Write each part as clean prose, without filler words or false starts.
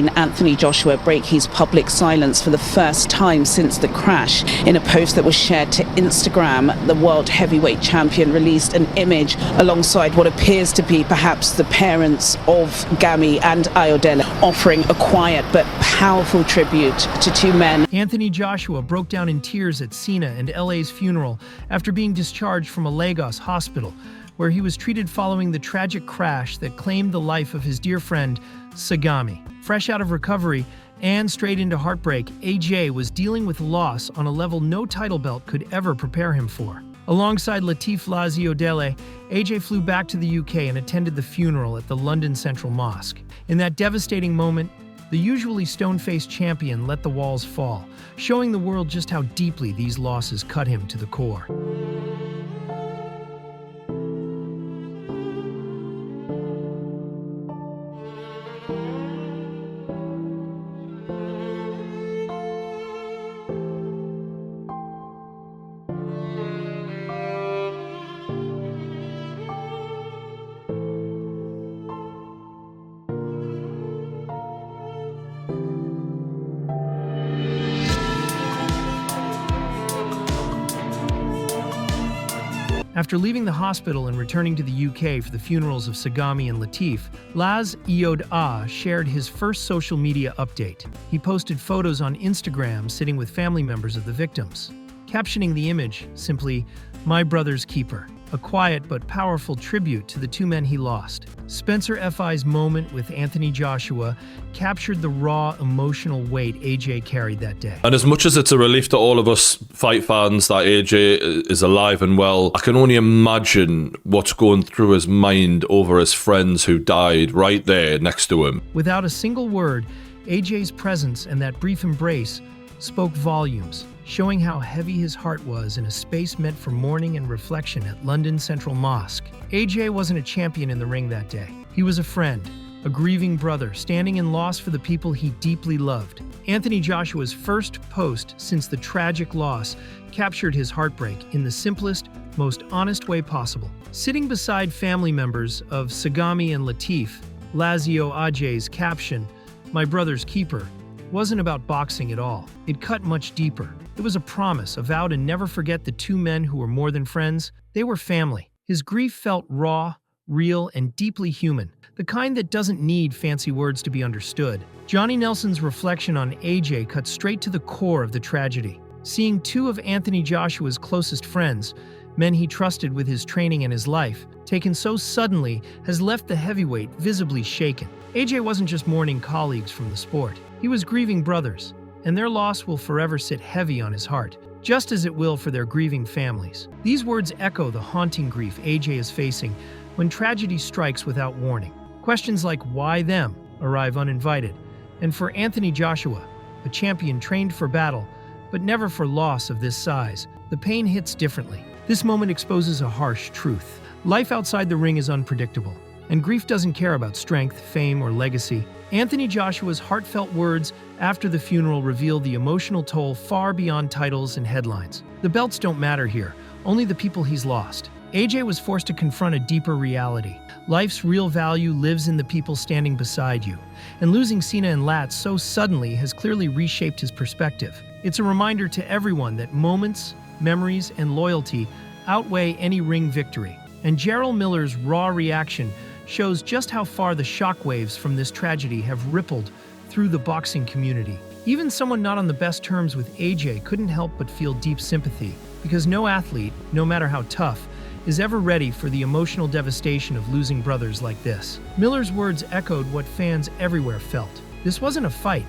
seen Anthony Joshua break his public silence for the first time since the crash. In a post that was shared to Instagram, the world heavyweight champion released an image alongside what appears to be perhaps the parents of Ghami and Ayodele, offering a quiet but powerful tribute to two men. Anthony Joshua broke down in tears at Sina and LA's funeral after being discharged from a Lagos hospital, where he was treated following the tragic crash that claimed the life of his dear friend, Ghami. Fresh out of recovery and straight into heartbreak, AJ was dealing with loss on a level no title belt could ever prepare him for. Alongside Latif Ayodele, AJ flew back to the UK and attended the funeral at the London Central Mosque. In that devastating moment, the usually stone-faced champion let the walls fall, showing the world just how deeply these losses cut him to the core. After leaving the hospital and returning to the UK for the funerals of Ghami and Latif, Ayodele shared his first social media update. He posted photos on Instagram sitting with family members of the victims, captioning the image simply, "My brother's keeper," a quiet but powerful tribute to the two men he lost. Spencer Fi's moment with Anthony Joshua captured the raw emotional weight AJ carried that day. And as much as it's a relief to all of us fight fans that AJ is alive and well, I can only imagine what's going through his mind over his friends who died right there next to him. Without a single word, AJ's presence and that brief embrace spoke volumes, showing how heavy his heart was in a space meant for mourning and reflection at London Central Mosque. AJ wasn't a champion in the ring that day. He was a friend, a grieving brother, standing in loss for the people he deeply loved. Anthony Joshua's first post since the tragic loss captured his heartbreak in the simplest, most honest way possible. Sitting beside family members of Ghami and Latif, Ayodele's caption, "My brother's keeper," wasn't about boxing at all. It cut much deeper. It was a promise, a vow to never forget the two men who were more than friends. They were family. His grief felt raw, real, and deeply human, the kind that doesn't need fancy words to be understood. Johnny Nelson's reflection on AJ cut straight to the core of the tragedy. Seeing two of Anthony Joshua's closest friends, men he trusted with his training and his life, taken so suddenly has left the heavyweight visibly shaken. AJ wasn't just mourning colleagues from the sport. He was grieving brothers, and their loss will forever sit heavy on his heart, just as it will for their grieving families. These words echo the haunting grief AJ is facing when tragedy strikes without warning. Questions like why them arrive uninvited, and for Anthony Joshua, a champion trained for battle, but never for loss of this size, the pain hits differently. This moment exposes a harsh truth. Life outside the ring is unpredictable, and grief doesn't care about strength, fame, or legacy. Anthony Joshua's heartfelt words after the funeral reveal the emotional toll far beyond titles and headlines. The belts don't matter here, only the people he's lost. AJ was forced to confront a deeper reality. Life's real value lives in the people standing beside you, and losing Sina and Lat so suddenly has clearly reshaped his perspective. It's a reminder to everyone that moments, memories, and loyalty outweigh any ring victory. And Jarrell Miller's raw reaction shows just how far the shockwaves from this tragedy have rippled through the boxing community. Even someone not on the best terms with AJ couldn't help but feel deep sympathy, because no athlete, no matter how tough, is ever ready for the emotional devastation of losing brothers like this. Miller's words echoed what fans everywhere felt. This wasn't a fight.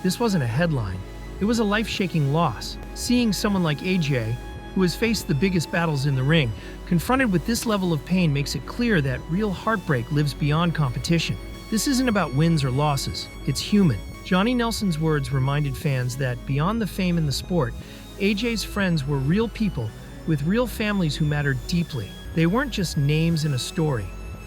This wasn't a headline. It was a life-shaking loss. Seeing someone like AJ, who has faced the biggest battles in the ring, confronted with this level of pain makes it clear that real heartbreak lives beyond competition. This isn't about wins or losses. It's human. Johnny Nelson's words reminded fans that beyond the fame in the sport, AJ's friends were real people with real families who mattered deeply. They weren't just names in a story.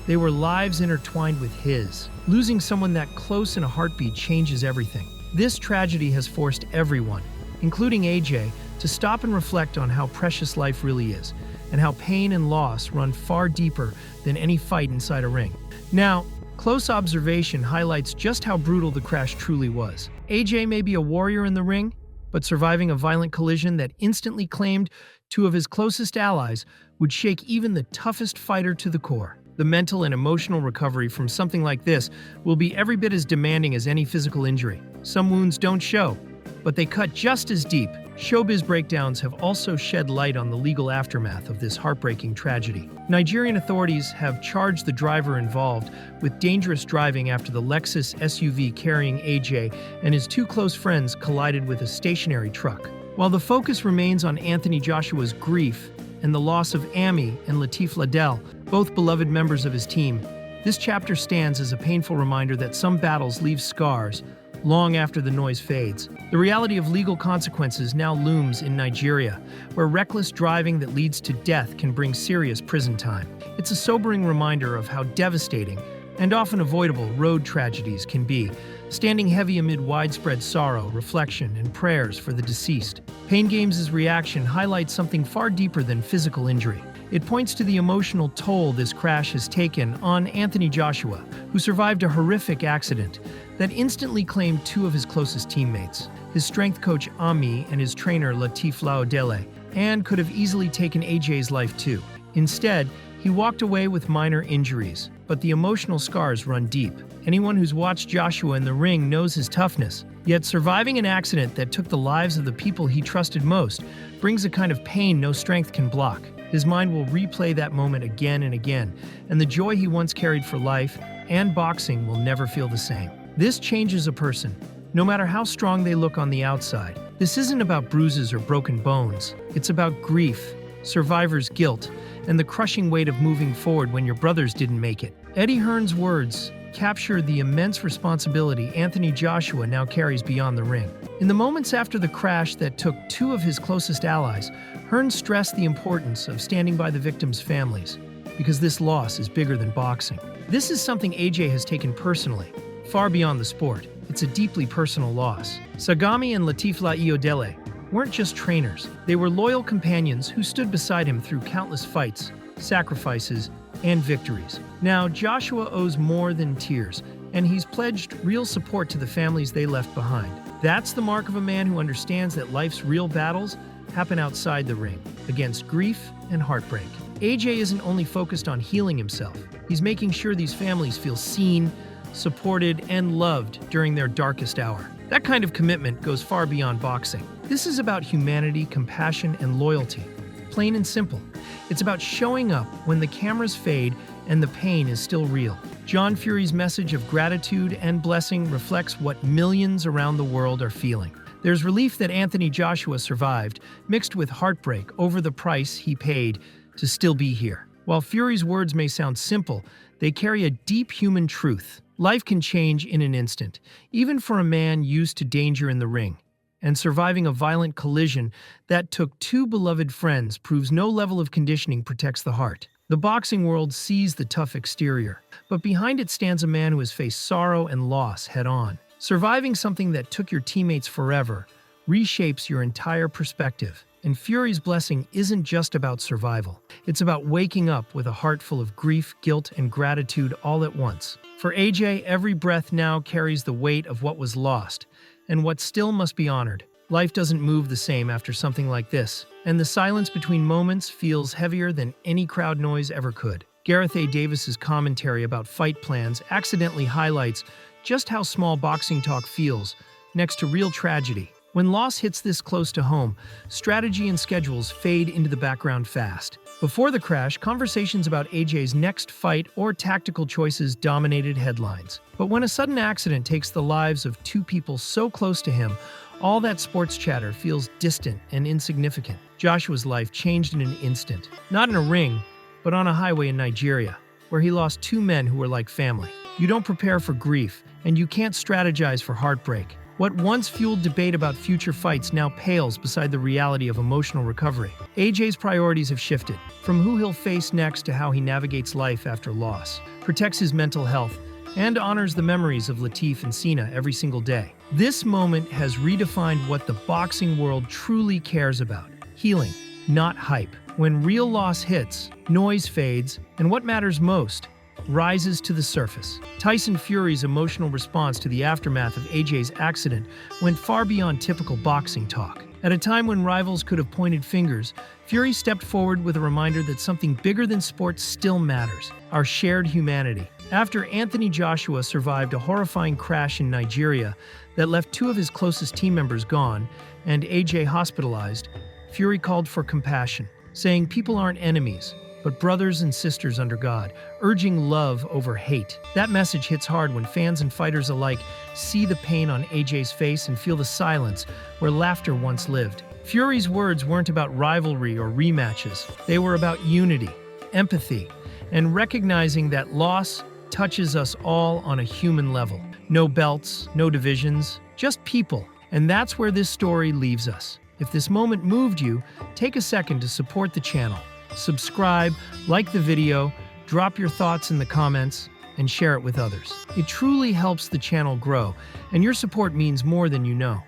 They were lives intertwined with his. Losing someone that close in a heartbeat changes everything. This tragedy has forced everyone, including AJ, to stop and reflect on how precious life really is, and how pain and loss run far deeper than any fight inside a ring. Now, Close observation highlights just how brutal the crash truly was. AJ may be a warrior in the ring, but surviving a violent collision that instantly claimed two of his closest allies would shake even the toughest fighter to the core. The mental and emotional recovery from something like this will be every bit as demanding as any physical injury. Some wounds don't show, but they cut just as deep. Showbiz breakdowns have also shed light on the legal aftermath of this heartbreaking tragedy. Nigerian authorities have charged the driver involved with dangerous driving after the Lexus SUV carrying AJ and his two close friends collided with a stationary truck. While the focus remains on Anthony Joshua's grief and the loss of Amy and Latif Ladell, both beloved members of his team, this chapter stands as a painful reminder that some battles leave scars long after the noise fades. The reality of legal consequences now looms in Nigeria, where reckless driving that leads to death can bring serious prison time. It's a sobering reminder of how devastating and often avoidable road tragedies can be, standing heavy amid widespread sorrow, reflection, and prayers for the deceased. Pain Games' reaction highlights something far deeper than physical injury. It points to the emotional toll this crash has taken on Anthony Joshua, who survived a horrific accident that instantly claimed two of his closest teammates, his strength coach Ami and his trainer Latif Ayodele, and could have easily taken AJ's life too. Instead, he walked away with minor injuries, but the emotional scars run deep. Anyone who's watched Joshua in the ring knows his toughness, yet surviving an accident that took the lives of the people he trusted most brings a kind of pain no strength can block. His mind will replay that moment again and again, and the joy he once carried for life and boxing will never feel the same. This changes a person, no matter how strong they look on the outside. This isn't about bruises or broken bones. It's about grief, survivor's guilt, and the crushing weight of moving forward when your brothers didn't make it. Eddie Hearn's words capture the immense responsibility Anthony Joshua now carries beyond the ring. In the moments after the crash that took two of his closest allies, Hearn stressed the importance of standing by the victims' families, because this loss is bigger than boxing. This is something AJ has taken personally, far beyond the sport. It's a deeply personal loss. Ghami and Latif Ayodele weren't just trainers. They were loyal companions who stood beside him through countless fights, sacrifices, and victories. Now, Joshua owes more than tears, and he's pledged real support to the families they left behind. That's the mark of a man who understands that life's real battles happen outside the ring, against grief and heartbreak. AJ isn't only focused on healing himself, he's making sure these families feel seen, supported, and loved during their darkest hour. That kind of commitment goes far beyond boxing. This is about humanity, compassion, and loyalty. Plain and simple. It's about showing up when the cameras fade and the pain is still real. John Fury's message of gratitude and blessing reflects what millions around the world are feeling. There's relief that Anthony Joshua survived, mixed with heartbreak over the price he paid to still be here. While Fury's words may sound simple, they carry a deep human truth. Life can change in an instant, even for a man used to danger in the ring. And surviving a violent collision that took two beloved friends proves no level of conditioning protects the heart. The boxing world sees the tough exterior, but behind it stands a man who has faced sorrow and loss head-on. Surviving something that took your teammates forever reshapes your entire perspective. And Fury's blessing isn't just about survival. It's about waking up with a heart full of grief, guilt, and gratitude all at once. For AJ, every breath now carries the weight of what was lost, and what still must be honored. Life doesn't move the same after something like this, and the silence between moments feels heavier than any crowd noise ever could. Gareth A. Davis's commentary about fight plans accidentally highlights just how small boxing talk feels next to real tragedy. When loss hits this close to home, strategy and schedules fade into the background fast. Before the crash, conversations about AJ's next fight or tactical choices dominated headlines. But when a sudden accident takes the lives of two people so close to him, all that sports chatter feels distant and insignificant. Joshua's life changed in an instant. Not in a ring, but on a highway in Nigeria, where he lost two men who were like family. You don't prepare for grief, and you can't strategize for heartbreak. What once fueled debate about future fights now pales beside the reality of emotional recovery. AJ's priorities have shifted, from who he'll face next to how he navigates life after loss, protects his mental health, and honors the memories of Latif and Sina every single day. This moment has redefined what the boxing world truly cares about: healing, not hype. When real loss hits, noise fades, and what matters most, rises to the surface. Tyson Fury's emotional response to the aftermath of AJ's accident went far beyond typical boxing talk. At a time when rivals could have pointed fingers, Fury stepped forward with a reminder that something bigger than sports still matters: our shared humanity. After Anthony Joshua survived a horrifying crash in Nigeria that left 2 of his closest team members gone and AJ hospitalized, Fury called for compassion, saying people aren't enemies, but brothers and sisters under God, urging love over hate. That message hits hard when fans and fighters alike see the pain on AJ's face and feel the silence where laughter once lived. Fury's words weren't about rivalry or rematches. They were about unity, empathy, and recognizing that loss touches us all on a human level. No belts, no divisions, just people. And that's where this story leaves us. If this moment moved you, take a second to support the channel. Subscribe, like the video, drop your thoughts in the comments, and share it with others. It truly helps the channel grow, and your support means more than you know.